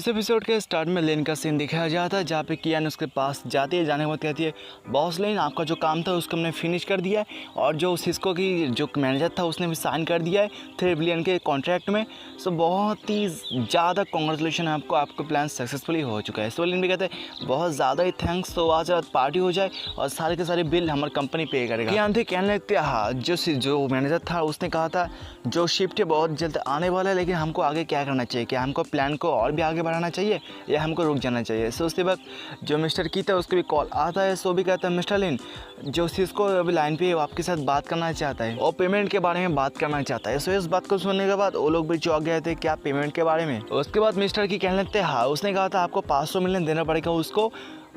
इस एपिसोड के स्टार्ट में लेन का सीन दिखाया जाता है जहाँ पे कियान उसके पास जाती है। जाने के बाद कहती है, बॉस लेन आपका जो काम था उसको हमने फिनिश कर दिया है और जो सिस्को की जो मैनेजर था उसने भी साइन कर दिया है 3 बिलियन के कॉन्ट्रैक्ट में। सो बहुत ही ज़्यादा कॉन्ग्रेचुलेशन आपको, आपका प्लान सक्सेसफुली हो चुका है। सो लेन भी कहते हैं बहुत ज़्यादा ही थैंक्स, तो आज रात पार्टी हो जाए और सारे के सारे बिल हमारी कंपनी पे करेगा। कियान थे कहने लगते हाँ, जो मैनेजर था उसने कहा था जो शिफ्ट है बहुत जल्द आने वाला है, लेकिन हमको आगे क्या करना चाहिए, क्या हमको प्लान को और भी आगे बढ़ाना चाहिए या हमको रुक जाना चाहिए। सो उसके बाद जो मिस्टर की था उसको भी कॉल आता है। सो भी कहता है मिस्टर लिन जो सिस्को अभी लाइन पे आपके साथ बात करना चाहता है और पेमेंट के बारे में बात करना चाहता है। सो इस बात को सुनने के बाद वो लोग भी चौंक गए थे, क्या पेमेंट के बारे में। उसके बाद मिस्टर की कहने लगते हैं हाँ, उसने कहा था आपको 500 मिलियन देना पड़ेगा उसको,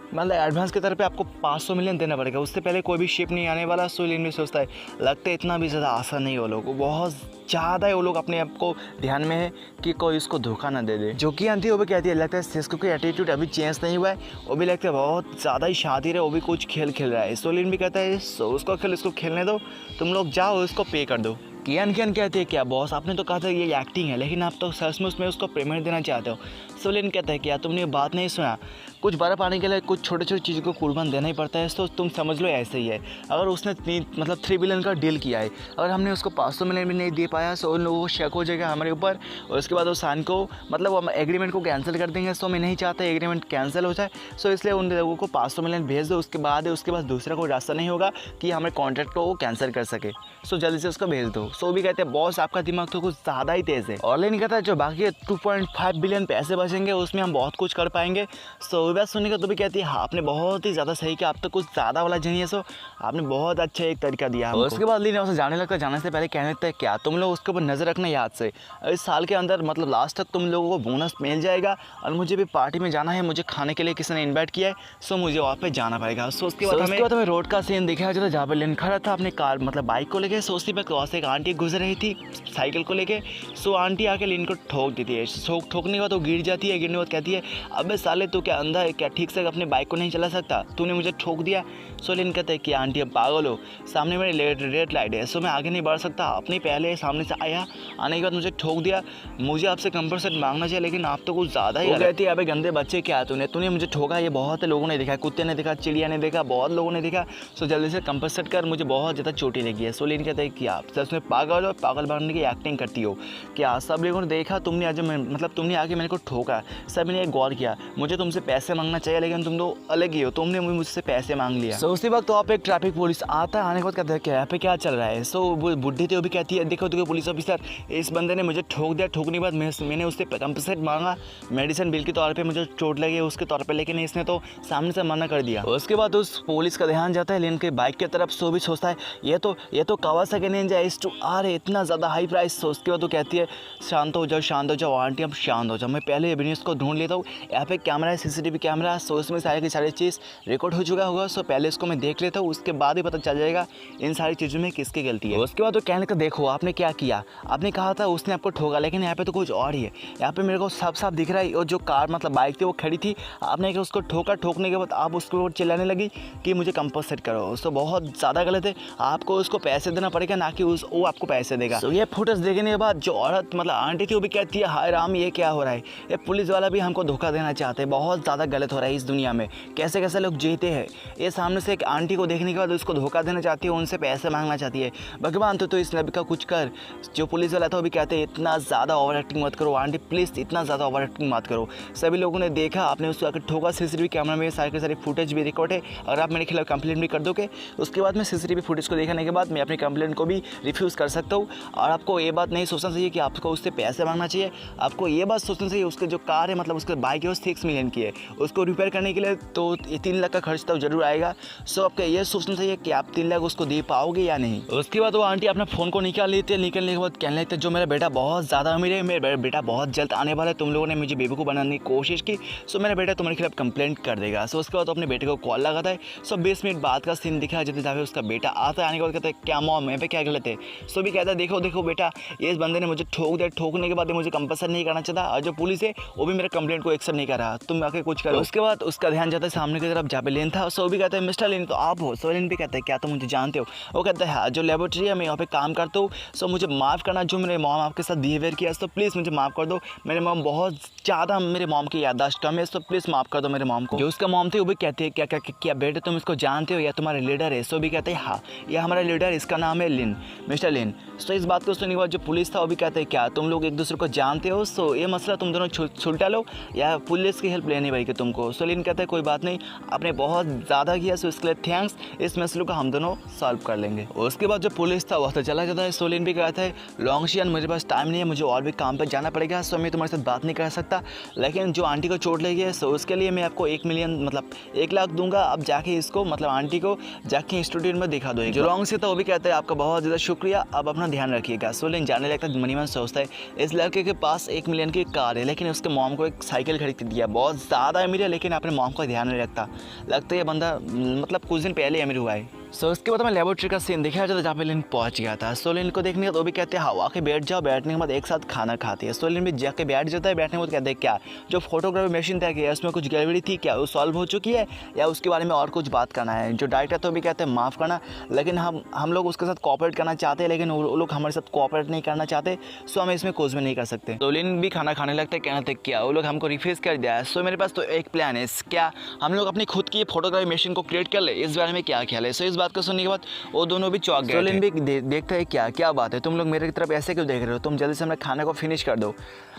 मतलब एडवांस की तरफ पे आपको 500 मिलियन देना पड़ेगा, उससे पहले कोई भी शिप नहीं आने वाला। सो लिन भी सोचता है लगता है इतना भी ज़्यादा आसान नहीं, वो लोग बहुत ज़्यादा है, वो लोग अपने आप को ध्यान में है कि कोई उसको धोखा ना दे दे। जो कि आंटी वो भी कहती है लगता है सिस्को की एटीट्यूड अभी चेंज नहीं हुआ है, वो भी लगता है बहुत ज़्यादा ही शातिर है, वो भी कुछ खेल खेल रहा है। सो लिन भी कहता है सो उसको खेलने दो, तुम लोग जाओ उसको पे कर दो। कियान कहते हैं क्या बॉस आपने तो कहा था ये एक्टिंग है, लेकिन आप तो सचमुच में उसको पेमेंट देना चाहते हो। सो लिन कहता है क्या तुमने ये बात नहीं सुना, कुछ बड़ा पाने के लिए कुछ छोटे छोटे चीज़ों को कुर्बान देना ही पड़ता है। तो तुम समझ लो ऐसे ही है, अगर उसने 3 बिलियन का डील किया है, अगर हमने उसको 500 मिलियन भी नहीं दे पाया तो उन लोगों को शक हो जाएगा हमारे ऊपर और उसके बाद वो साइन को मतलब हम एग्रीमेंट को कैंसिल कर देंगे। सो मैं नहीं चाहता एग्रीमेंट कैंसिल हो जाए। सो इसलिए उन लोगों को 500 मिलियन भेज दो, उसके बाद दूसरा कोई रास्ता नहीं होगा कि हमारे कॉन्ट्रैक्ट को वो कैंसिल कर सके। सो जल्दी से उसको भेज दो। सो भी कहते हैं बॉस आपका दिमाग तो कुछ ज़्यादा ही तेज़ है। और नहीं कहता जो बाकी 2.5 बिलियन पैसे बचेंगे उसमें हम बहुत कुछ कर पाएंगे। सो वो बात सुनने का तो भी कहती है हाँ आपने बहुत ही ज़्यादा सही किया, आप तो कुछ ज़्यादा वाला जीनियस हो, आपने बहुत अच्छा एक तरीका दिया हमको। उसके बाद लीन उसे जाने लगता है, जाने से पहले कहने लगता है क्या तुम लोग उसके ऊपर नज़र रखना याद से, इस साल के अंदर मतलब लास्ट तक तुम लोगों को बोनस मिल जाएगा और मुझे भी पार्टी में जाना है, मुझे खाने के लिए किसी ने इन्वाइट किया है। सो मुझे वहाँ पे जाना पड़ेगा। सो उसके बाद हमें रोड का सीन दिखाया जाता है जहाँ पर लिन खड़ा था अपने कार मतलब बाइक को लेके। सो उसी पर वहाँ से एक आंटी गुजर रही थी साइकिल को लेके। सो आंटी आके लिन को ठोक देती है, ठोकने के बाद वो गिर जाती है। गिरने के बाद कहती है अबे साले तू क्या अंधा है क्या, ठीक से अपने बाइक को नहीं चला सकता, तूने मुझे ठोक दिया। सो लिन कहते हैं कि आंटी अब पागल हो, सामने मेरी रेड लाइट है, सो मैं आगे नहीं बढ़ सकता, अपने पहले सामने से आया, आने के बाद मुझे ठोक दिया, मुझे आपसे कंपनसेट मांगना चाहिए, लेकिन आप तो कुछ ज़्यादा ही। कहती है अबे गंदे बच्चे क्या तूने मुझे ठोका, ये बहुत लोगों ने देखा, कुत्ते ने देखा, चिड़िया ने देखा, बहुत लोगों ने देखा। सो जल्दी से कंपनसेट कर, मुझे बहुत ज़्यादा चोटी लगी है। सो लिन कहते हैं कि आप सच में पागल हो, पागल बनने की एक्टिंग करती हो क्या, सब लोगों ने देखा तुमने आज मतलब तुमने आके मेरे को ठोका, सब ने गौर किया, मुझे तुमसे पैसे मांगना चाहिए लेकिन तुम तो अलग ही हो, तुमने मुझसे पैसे मांग लिया। सो उसी वक्त वहाँ पे एक ट्रैफिक पुलिस आता है, आने के बाद कहता है क्या यहाँ पे क्या चल रहा है। सो वो बुढ़ी थी वो भी कहती है देखो पुलिस ऑफिसर, इस बंदे ने मुझे ठोक दिया, ठोकने के बाद मैंने उससे कंपनसेट मांगा मेडिसिन बिल के तौर पे, मुझे चोट लगी उसके तौर पे, लेकिन इसने तो सामने से मना कर दिया। उसके बाद उस पुलिस का ध्यान जाता है लिन के बाइक की तरफ। सो भी सोचता है ये तो कावासाकी निंजा H2R है, इतना ज़्यादा हाई प्राइस। सो उसके बाद वो कहती है शांत हो जाओ आंटी, अब शांत हो जाओ, मैं पहले एविडेंस को ढूंढ लेता हूँ, यहाँ पे कैमरा है, CCTV कैमरा। सो इसमें सारी की सारी चीज़ रिकॉर्ड हो चुका होगा। सो पहले इसको मैं देख लेता हूँ, उसके बाद ही पता चल जाएगा इन सारी चीज़ों में किसकी गलती है। उसके बाद तो कहने का देखो आपने क्या किया, आपने कहा था उसने आपको ठोका, लेकिन यहाँ पे तो कुछ और ही है, यहाँ पे मेरे को साफ दिख रहा है। और जो कार मतलब बाइक थी वो खड़ी थी, आपने उसको ठोका, ठोकने के बाद आप उसको चिल्लाने लगी कि मुझे कंपनसेट करो। सो बहुत ज़्यादा गलत है, आपको उसको पैसे देना पड़ेगा ना कि वो आपको पैसे देगा। तो ये फुटेज देखने के बाद जो औरत मतलब आंटी थी वो भी कहती है हाय राम ये क्या हो रहा है, ये पुलिस वाला भी हमको धोखा देना चाहते हैं, बहुत ज़्यादा गलत हो रहा है इस दुनिया में, कैसे कैसे लोग जीते हैं। ये सामने से एक आंटी को देखने के बाद उसको धोखा देना चाहती है, उनसे पैसे मांगना चाहती है। भगवान तो इस लड़की का कुछ कर। जो पुलिस वाला था वो भी कहते हैं इतना ज़्यादा ओवर एक्टिंग मत करो आंटी, प्लीज़ इतना ज़्यादा ओवर एक्टिंग मत करो। सभी लोगों ने देखा आपने उसको आकर ठोका, CCTV कैमरा में सारे के सारे फुटेज भी रिकॉर्ड है, और आप मेरे खिलाफ कंप्लेंट भी कर दोगे, उसके बाद मैं CCTV फुटेज को देखने के बाद मैं अपनी कंप्लेंट को भी रिफ्यूज़ कर सकता हूँ। और आपको ये बात नहीं सोचना चाहिए कि आपको उससे पैसे मांगना चाहिए, आपको ये बात सोचना चाहिए उसके जो कार है मतलब उसके बाइक है वो 6 मिलियन की है, उसको रिपेयर करने के लिए तो 3 लाख का खर्च तो जरूर आएगा। सो आपको ये सोचना चाहिए कि आप 3 लाख उसको दे पाओगे या नहीं। उसके बाद वो आंटी अपना फ़ोन को निकाल लेती है, निकलने के बाद कहने लगते हैं जो मेरा बेटा बहुत ज़्यादा अमीर है, मेरा बेटा बहुत जल्द आने वाला है, तुम लोगों ने मुझे बेवकूफ़ बनाने की कोशिश की, सो मेरा बेटा तुम्हारे खिलाफ कंप्लेंट कर देगा। सो उसके बाद अपने बेटे को कॉल लगाता है। सो 20 मिनट बाद का सीन दिखाया जाता है जहाँ पे उसका बेटा आता है, आने के बाद कहता है क्या मॉम मैं पे क्या गलत है। सो भी कहता है देखो बेटा ये इस बंदे ने मुझे ठोक दिया, ठोकने के बाद मुझे कंपनसेट नहीं करना चाहता, और जो पुलिस है वो भी मेरे कंप्लेंट को एक्सेप्ट नहीं कर रहा, तुम आके कुछ करो। उसके बाद उसका ध्यान जाता है सामने की तरफ जहाँ पे लेन था। सो भी कहता है मिस्टर मिस्टर लिन तो आप हो? सो लिन भी कहता है क्या तुम मुझे जानते हो? वो कहता है हाँ, जो लेबोरेटरी है मैं यहाँ पे काम करता हूँ, सो मुझे माफ़ करना जो मेरे मॉम आपके साथ बिहेवियर किया, सो प्लीज़ मुझे माफ़ कर दो। मेरे मॉम बहुत ज़्यादा, मेरे मॉम की याददाश्त कम है, सो प्लीज़ माफ़ कर दो मेरे मॉम को। जो उसका मॉम थी वो भी कहती है क्या बेटे तुम इसको जानते हो या तुम्हारे लीडर है? सो भी कहते हैं हाँ, यह हमारा लीडर, इसका नाम है लिन, मिस्टर लिन। सो इस बात को सुनने के बाद जो पुलिस था वो भी कहते हैं क्या तुम लोग एक दूसरे को जानते हो? सो ये मसला तुम दोनों सुलटा लो या पुलिस की हेल्प लेनी पड़ेगी तुमको। सो लिन कहता है कोई बात नहीं, आपने बहुत ज़्यादा किया, सो इसके लिए थैंक्स, इस मसले को हम दोनों सॉल्व कर लेंगे। उसके बाद जो पुलिस था वह तो चला जाता है। सो लिन भी कहता है लॉन्गशियन मुझे पास टाइम नहीं है, मुझे और भी काम पर जाना पड़ेगा, सो मैं तुम्हारे साथ बात नहीं कर सकता, लेकिन जो आंटी को चोट लगी है सो उसके लिए मैं आपको 1 मिलियन मतलब 1 लाख दूंगा। अब जाके इसको मतलब आंटी को जाके इंस्टीट्यूट में दिखा दो। जो लॉन्ग से था वो भी कहता है आपका बहुत ज़्यादा शुक्रिया, अब अपना ध्यान रखिएगा। सो लिन जाने लगता है। मनीमन सोचता है इस लड़के के पास 1 मिलियन की कार है, लेकिन उसके मॉम को एक साइकिल खरीद के दिया, बहुत ज़्यादा अमीर है लेकिन अपने मॉम का ध्यान नहीं रखता। लगता है ये बंदा मतलब कुछ दिन पहले अमीर हुआ है। सो उसके बाद हमें लेबोरेटरी का सीन दिखाया जाता है जहाँ पे लिन पहुँच गया था। सो लिन को देखने के बाद वो भी कहते हैं हाँ आके बैठ जाओ, बैठने के बाद एक साथ खाना खाते हैं। सो लिन भी जाके बैठ जाता है। बैठने के बाद कहते हैं क्या जो फोटोग्राफी मशीन तय किया उसमें कुछ गड़बड़ी थी क्या, वो सॉल्व हो चुकी है या उसके बारे में और कुछ बात करना है? जो डायरेक्टर तो भी कहते हैं माफ़ करना, लेकिन हम लोग उसके साथ कोऑपरेट करना चाहते हैं, लेकिन वो लोग हमारे साथ कोऑपरेट नहीं करना चाहते, सो हम इसमें कुछ भी नहीं कर सकते। तो लिन भी खाना खाने लगता है। कहना था क्या वो लोग हमको रिफ्यूज़ कर दिया है। सो मेरे पास तो एक प्लान है, क्या हम लोग अपनी खुद की फोटोग्राफी मशीन को क्रिएट कर ले, इस बारे में क्या ख्याल है? सो इस बात को सुनने के बाद वो दोनों भी चौंक गए। सो लिन भी देखता है क्या बात है, तुम लोग मेरे की तरफ ऐसे क्यों देख रहे हो, तुम जल्दी से अपने खाने को फिनिश कर दो।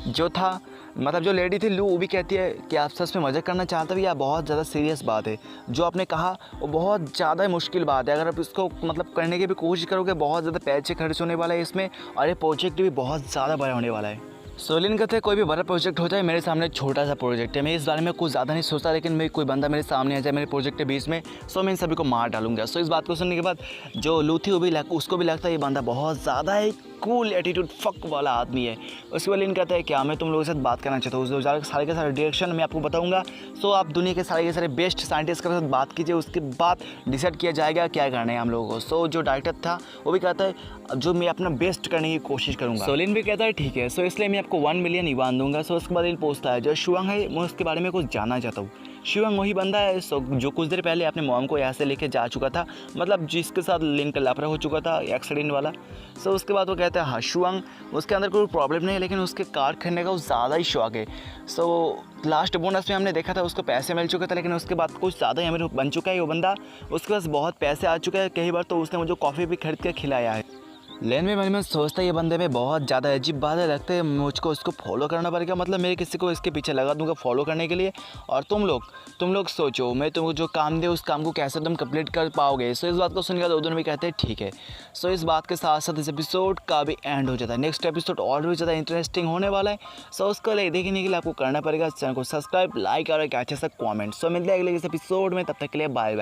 जो था मतलब जो लेडी थी लू वो भी कहती है कि आप सच में मजाक करना चाहते हो या बहुत ज़्यादा सीरियस बात है? जो आपने कहा वो बहुत ज़्यादा मुश्किल बात है, अगर आप इसको मतलब करने की भी कोशिश करोगे बहुत ज़्यादा पैसे खर्च होने वाला है इसमें, और ये प्रोजेक्ट भी बहुत ज़्यादा बड़ा होने वाला है। सोलिन कहते हैं कोई भी बड़ा प्रोजेक्ट हो जाए, मेरे सामने छोटा सा प्रोजेक्ट है, मैं इस बारे में कुछ ज़्यादा नहीं सोचता, लेकिन मैं कोई बंदा मेरे सामने आ जाए मेरे प्रोजेक्ट के बीच में, सो मैं इन सभी को मार डालूंगा। सो इस बात को सुनने के बाद जो लू थी वो भी उसको भी लगता है ये बंदा बहुत ज़्यादा है कूल एटीट्यूड फक वाला आदमी है। उसके बाद लिन कहता है क्या मैं तुम लोगों के साथ बात करना चाहता हूँ, उस सारे के सारे डायरेक्शन मैं आपको बताऊंगा, सो आप दुनिया के सारे बेस्ट साइंटिस्ट के साथ बात कीजिए, उसके बाद डिसाइड किया जाएगा क्या करना है हम लोगों को। सो जो डायरेक्टर था वो भी कहता है जो मैं अपना बेस्ट करने की कोशिश करूँगा। सो लिन भी कहता है ठीक है, सो इसलिए मैं आपको 1 मिलियन ईवान दूंगा। सो उसके बाद लिन पूछता है जो शुआंग है मैं उसके बारे में कुछ जानना चाहता हूँ। शिवंग वही बंदा है जो कुछ देर पहले अपने मॉम को यहाँ से लेके जा चुका था, मतलब जिसके साथ लिंक लापता हो चुका था एक्सीडेंट वाला। सो उसके बाद वो कहता है हाँ शिवंग, उसके अंदर कोई प्रॉब्लम नहीं है, लेकिन उसके कार खरीदने का ज़्यादा ही शौक है। सो लास्ट बोनस में हमने देखा था उसको पैसे मिल चुके थे, लेकिन उसके बाद कुछ ज़्यादा ही अमीर बन चुका है वो बंदा, उसके पास बहुत पैसे आ चुके हैं, कई बार तो उसने मुझे कॉफ़ी भी खरीद के खिलाया है। लेन में मन में सोचता है ये बंदे में बहुत ज़्यादा अजीब बात है, लगता है मुझको इसको फॉलो करना पड़ेगा, मतलब मैं किसी को इसके पीछे लगा दूंगा फॉलो करने के लिए। और तुम लोग सोचो मैं तुमको जो काम दे उस काम को कैसे तुम कंप्लीट कर पाओगे। सो इस बात को सुनकर दोनों भी कहते हैं ठीक है। सो इस बात के साथ साथ इस एपिसोड का भी एंड हो जाता है। नेक्स्ट एपिसोड और भी ज़्यादा इंटरेस्टिंग होने वाला है। सो उसको देखने के लिए आपको करना पड़ेगा चैनल को सब्सक्राइब, लाइक और एक अच्छा सा कॉमेंट। सो मिलते हैं अगले इस एपिसोड में, तब तक के लिए बाय बाय।